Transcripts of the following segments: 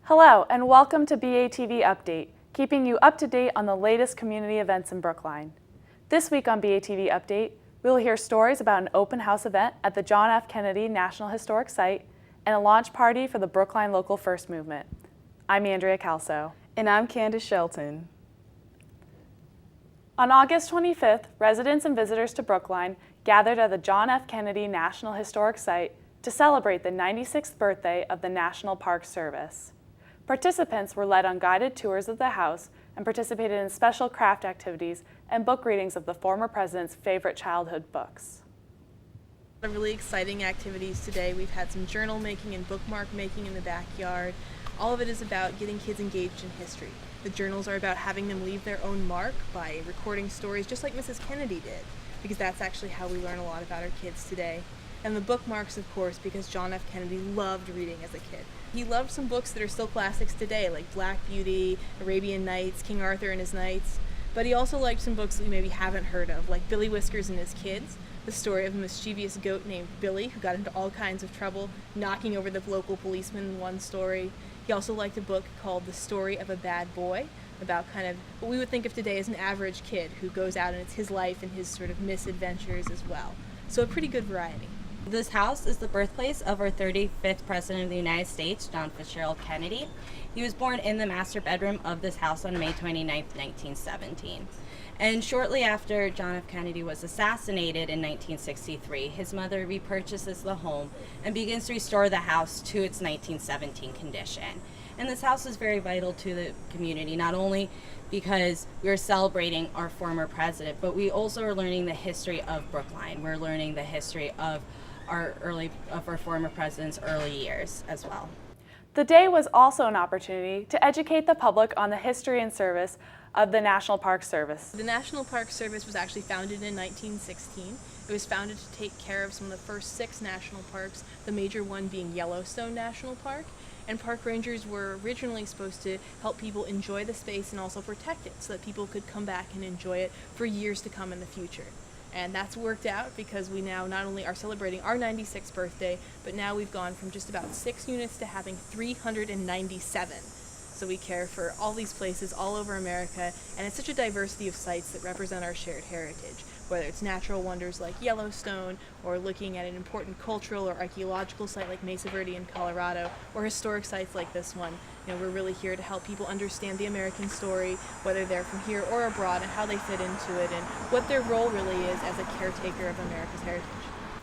Hello and welcome to BATV Update, keeping you up to date on the latest community events in Brookline. This week on BATV Update, we will hear stories about an open house event at the John F. Kennedy National Historic Site and a launch party for the Brookline Local First Movement. I'm Andrea Calso. And I'm Candace Shelton. On August 25th, residents and visitors to Brookline gathered at the John F. Kennedy National Historic Site to celebrate the 96th birthday of the National Park Service. Participants were led on guided tours of the house and participated in special craft activities and book readings of the former president's favorite childhood books. Really exciting activities today. We've had some journal making and bookmark making in the backyard. All of it is about getting kids engaged in history. The journals are about having them leave their own mark by recording stories just like Mrs. Kennedy did, because that's actually how we learn a lot about our kids today. And the bookmarks, of course, because John F. Kennedy loved reading as a kid. He loved some books that are still classics today, like Black Beauty, Arabian Nights, King Arthur and His Knights. But he also liked some books that we maybe haven't heard of, like Billy Whiskers and His Kids, the story of a mischievous goat named Billy who got into all kinds of trouble, knocking over the local policeman in one story. He also liked a book called The Story of a Bad Boy, about kind of what we would think of today as an average kid who goes out and it's his life and his sort of misadventures as well. So a pretty good variety. This house is the birthplace of our 35th President of the United States, John Fitzgerald Kennedy. He was born in the master bedroom of this house on May 29, 1917. And shortly after John F. Kennedy was assassinated in 1963, his mother repurchases the home and begins to restore the house to its 1917 condition. And this house is very vital to the community, not only because we're celebrating our former president, but we also are learning the history of Brookline. We're learning the history of our former president's early years as well. The day was also an opportunity to educate the public on the history and service of the National Park Service. The National Park Service was actually founded in 1916. It was founded to take care of some of the first 6 national parks, the major one being Yellowstone National Park. And park rangers were originally supposed to help people enjoy the space and also protect it so that people could come back and enjoy it for years to come in the future. And that's worked out because we now not only are celebrating our 96th birthday, but now we've gone from just about 6 units to having 397. So we care for all these places all over America, and it's such a diversity of sites that represent our shared heritage, whether it's natural wonders like Yellowstone, or looking at an important cultural or archaeological site like Mesa Verde in Colorado, or historic sites like this one. You know, we're really here to help people understand the American story, whether they're from here or abroad, and how they fit into it, and what their role really is as a caretaker of America's heritage.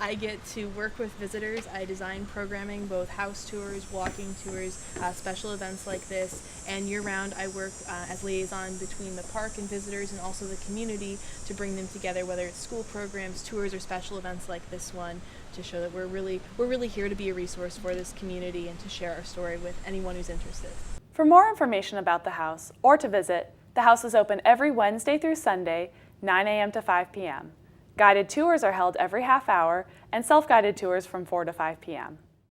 I get to work with visitors. I design programming, both house tours, walking tours, special events like this, and year-round I work as liaison between the park and visitors and also the community to bring them together, whether it's school programs, tours, or special events like this one, to show that we're really here to be a resource for this community and to share our story with anyone who's interested. For more information about the house or to visit, the house is open every Wednesday through Sunday, 9 a.m. to 5 p.m. Guided tours are held every half hour and self-guided tours from 4 to 5 p.m.